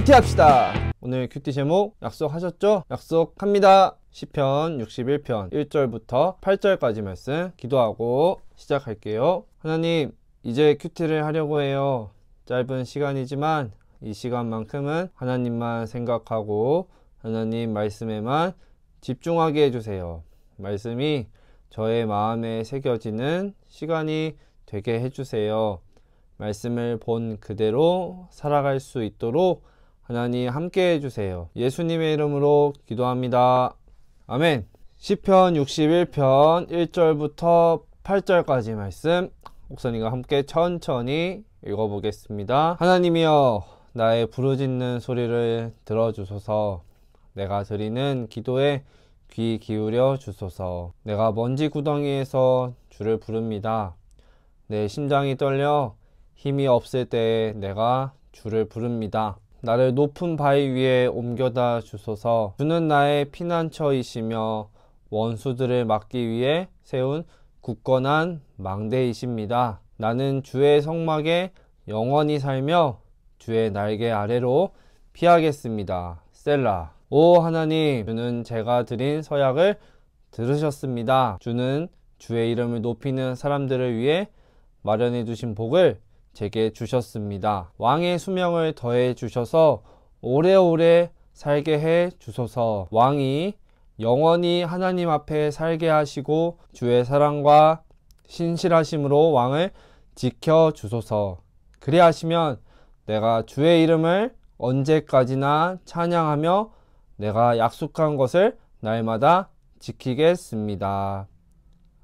큐티합시다. 오늘 큐티 제목 약속하셨죠? 약속합니다. 시편 61편 1절부터 8절까지 말씀 기도하고 시작할게요. 하나님, 이제 큐티를 하려고 해요. 짧은 시간이지만 이 시간만큼은 하나님만 생각하고 하나님 말씀에만 집중하게 해주세요. 말씀이 저의 마음에 새겨지는 시간이 되게 해주세요. 말씀을 본 그대로 살아갈 수 있도록 하나님 함께 해주세요. 예수님의 이름으로 기도합니다. 아멘. 시편 61편 1절부터 8절까지 말씀 목사님과 함께 천천히 읽어보겠습니다. 하나님이여, 나의 부르짖는 소리를 들어주소서. 내가 드리는 기도에 귀 기울여 주소서. 내가 먼지 구덩이에서 주를 부릅니다. 내 심장이 떨려 힘이 없을 때에 내가 주를 부릅니다. 나를 높은 바위 위에 옮겨다 주소서. 주는 나의 피난처이시며 원수들을 막기 위해 세운 굳건한 망대이십니다. 나는 주의 성막에 영원히 살며 주의 날개 아래로 피하겠습니다. 셀라. 오 하나님, 주는 제가 드린 서약을 들으셨습니다. 주는 주의 이름을 높이는 사람들을 위해 마련해 두신 복을 제게 주셨습니다. 왕의 수명을 더해 주셔서 오래오래 살게 해 주소서. 왕이 영원히 하나님 앞에 살게 하시고 주의 사랑과 신실하심으로 왕을 지켜 주소서. 그리 하시면 내가 주의 이름을 언제까지나 찬양하며 내가 약속한 것을 날마다 지키겠습니다.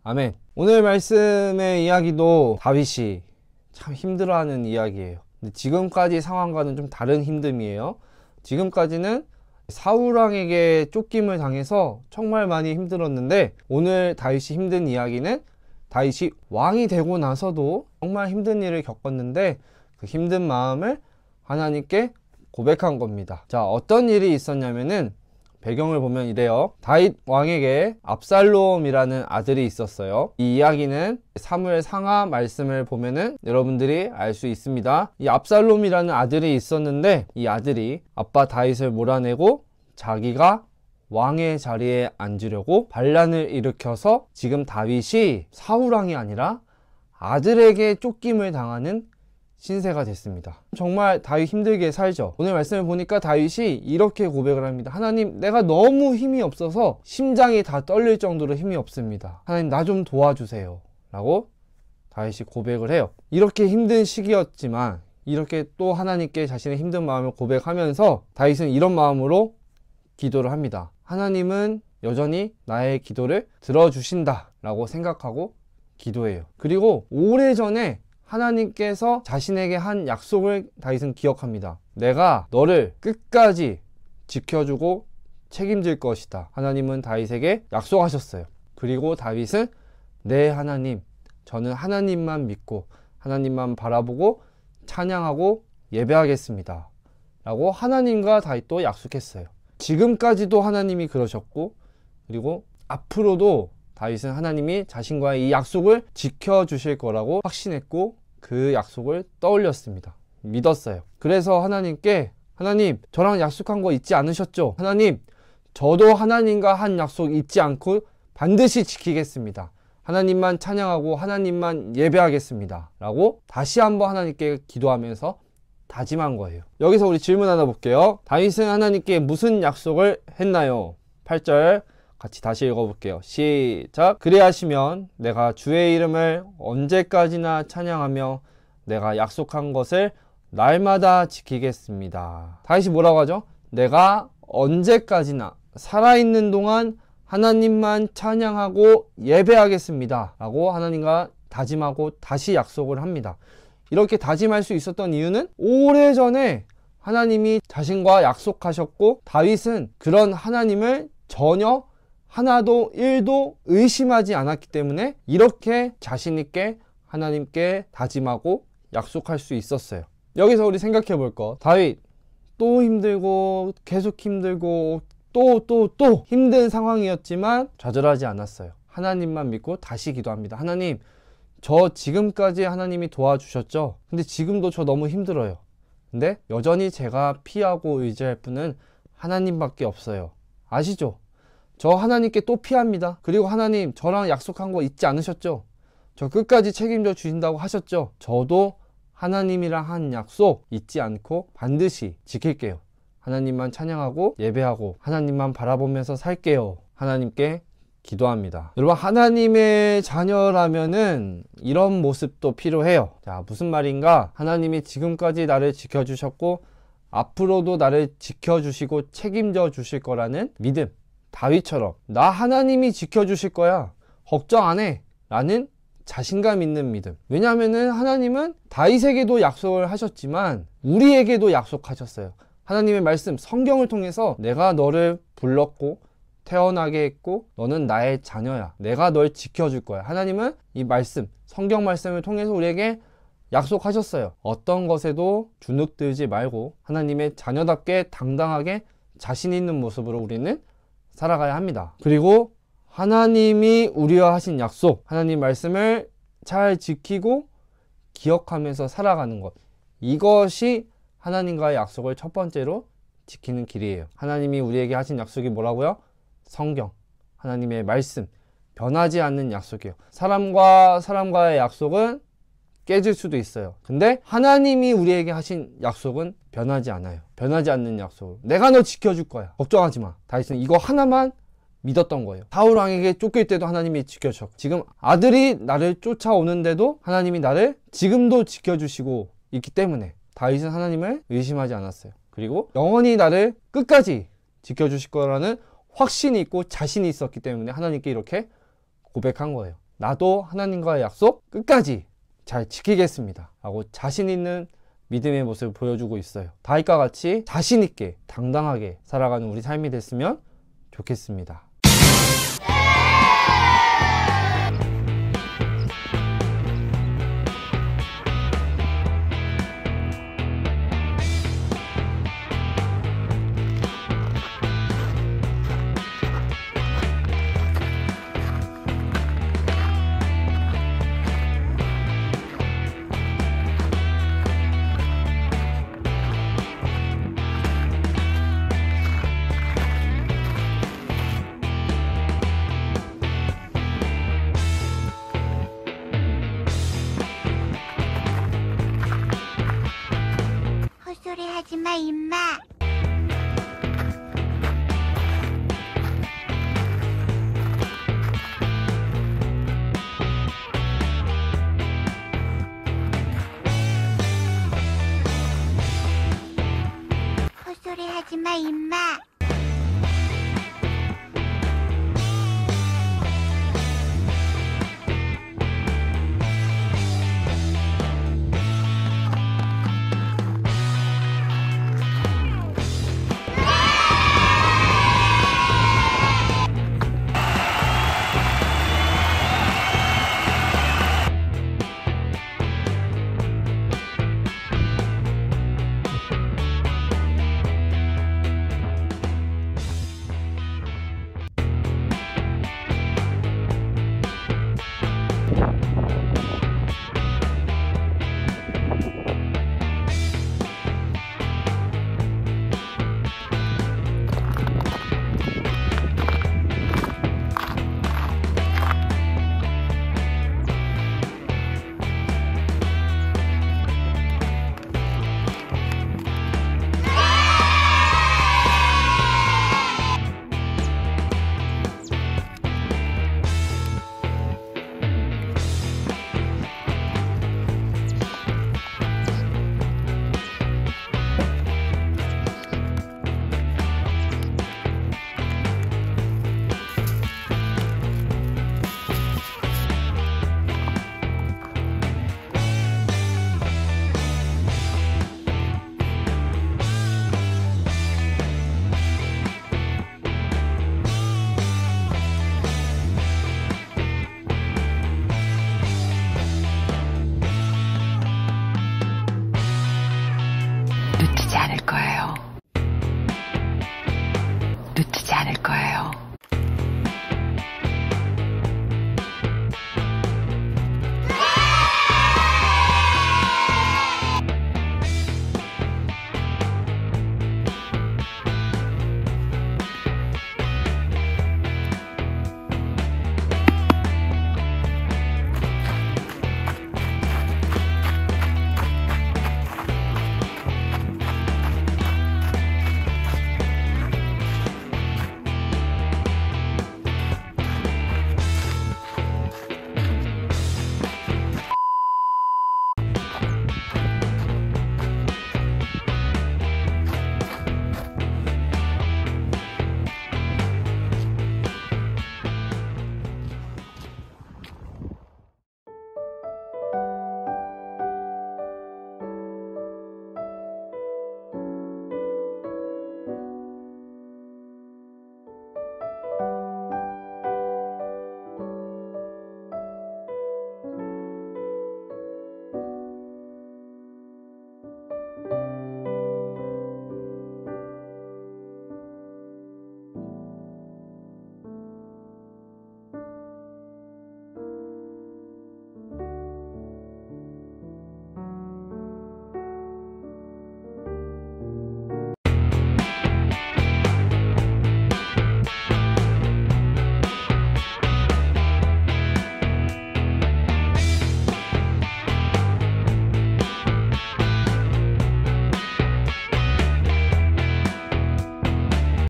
아멘. 오늘 말씀의 이야기도 다윗이 참 힘들어하는 이야기예요. 근데 지금까지 상황과는 좀 다른 힘듦이에요. 지금까지는 사울왕에게 쫓김을 당해서 정말 많이 힘들었는데, 오늘 다윗이 힘든 이야기는 다윗이 왕이 되고 나서도 정말 힘든 일을 겪었는데 그 힘든 마음을 하나님께 고백한 겁니다. 자, 어떤 일이 있었냐면은 배경을 보면 이래요. 다윗 왕에게 압살롬이라는 아들이 있었어요. 이 이야기는 사무엘 상하 말씀을 보면은 여러분들이 알 수 있습니다. 이 압살롬이라는 아들이 있었는데 이 아들이 아빠 다윗을 몰아내고 자기가 왕의 자리에 앉으려고 반란을 일으켜서 지금 다윗이 사울왕이 아니라 아들에게 쫓김을 당하는 신세가 됐습니다. 정말 다윗 힘들게 살죠. 오늘 말씀을 보니까 다윗이 이렇게 고백을 합니다. 하나님, 내가 너무 힘이 없어서 심장이 다 떨릴 정도로 힘이 없습니다. 하나님, 나 좀 도와주세요 라고 다윗이 고백을 해요. 이렇게 힘든 시기였지만 이렇게 또 하나님께 자신의 힘든 마음을 고백하면서 다윗은 이런 마음으로 기도를 합니다. 하나님은 여전히 나의 기도를 들어주신다 라고 생각하고 기도해요. 그리고 오래전에 하나님께서 자신에게 한 약속을 다윗은 기억합니다. 내가 너를 끝까지 지켜주고 책임질 것이다. 하나님은 다윗에게 약속하셨어요. 그리고 다윗은 네 하나님, 저는 하나님만 믿고 하나님만 바라보고 찬양하고 예배하겠습니다 라고 하나님과 다윗도 약속했어요. 지금까지도 하나님이 그러셨고, 그리고 앞으로도 다윗은 하나님이 자신과의 이 약속을 지켜주실 거라고 확신했고 그 약속을 떠올렸습니다. 믿었어요. 그래서 하나님께, 하나님, 저랑 약속한 거 잊지 않으셨죠? 하나님, 저도 하나님과 한 약속 잊지 않고 반드시 지키겠습니다. 하나님만 찬양하고 하나님만 예배하겠습니다 라고 다시 한번 하나님께 기도하면서 다짐한 거예요. 여기서 우리 질문 하나 볼게요. 다윗은 하나님께 무슨 약속을 했나요? 8절 같이 다시 읽어볼게요. 시작. 그리하시면 내가 주의 이름을 언제까지나 찬양하며 내가 약속한 것을 날마다 지키겠습니다. 다윗이 뭐라고 하죠? 내가 언제까지나 살아있는 동안 하나님만 찬양하고 예배하겠습니다 라고 하나님과 다짐하고 다시 약속을 합니다. 이렇게 다짐할 수 있었던 이유는 오래전에 하나님이 자신과 약속하셨고 다윗은 그런 하나님을 전혀 하나도 1도 의심하지 않았기 때문에 이렇게 자신 있게 하나님께 다짐하고 약속할 수 있었어요. 여기서 우리 생각해 볼 거, 다윗 또 힘들고 계속 힘들고 또 힘든 상황이었지만 좌절하지 않았어요. 하나님만 믿고 다시 기도합니다. 하나님, 저 지금까지 하나님이 도와주셨죠? 근데 지금도 저 너무 힘들어요. 근데 여전히 제가 피하고 의지할 분은 하나님밖에 없어요. 아시죠? 저 하나님께 또 피합니다. 그리고 하나님 저랑 약속한 거 잊지 않으셨죠? 저 끝까지 책임져 주신다고 하셨죠? 저도 하나님이랑 한 약속 잊지 않고 반드시 지킬게요. 하나님만 찬양하고 예배하고 하나님만 바라보면서 살게요. 하나님께 기도합니다. 여러분, 하나님의 자녀라면은 이런 모습도 필요해요. 자, 무슨 말인가? 하나님이 지금까지 나를 지켜주셨고 앞으로도 나를 지켜주시고 책임져 주실 거라는 믿음. 다윗처럼 나 하나님이 지켜주실 거야, 걱정 안 해 라는 자신감 있는 믿음. 왜냐하면은 하나님은 다윗에게도 약속을 하셨지만 우리에게도 약속하셨어요. 하나님의 말씀, 성경을 통해서 내가 너를 불렀고 태어나게 했고 너는 나의 자녀야, 내가 널 지켜줄 거야. 하나님은 이 말씀, 성경 말씀을 통해서 우리에게 약속하셨어요. 어떤 것에도 주눅들지 말고 하나님의 자녀답게 당당하게 자신 있는 모습으로 우리는 살아가야 합니다. 그리고 하나님이 우리와 하신 약속, 하나님 말씀을 잘 지키고 기억하면서 살아가는 것, 이것이 하나님과의 약속을 첫 번째로 지키는 길이에요. 하나님이 우리에게 하신 약속이 뭐라고요? 성경, 하나님의 말씀, 변하지 않는 약속이에요. 사람과 사람과의 약속은 깨질 수도 있어요. 근데 하나님이 우리에게 하신 약속은 변하지 않아요. 변하지 않는 약속. 내가 너 지켜줄 거야, 걱정하지 마. 다윗은 이거 하나만 믿었던 거예요. 사울 왕에게 쫓길 때도 하나님이 지켜주셨고, 지금 아들이 나를 쫓아오는데도 하나님이 나를 지금도 지켜주시고 있기 때문에 다윗은 하나님을 의심하지 않았어요. 그리고 영원히 나를 끝까지 지켜주실 거라는 확신이 있고 자신이 있었기 때문에 하나님께 이렇게 고백한 거예요. 나도 하나님과의 약속 끝까지 잘 지키겠습니다 하고 자신 있는 믿음의 모습을 보여주고 있어요. 다윗과 같이 자신 있게 당당하게 살아가는 우리 삶이 됐으면 좋겠습니다.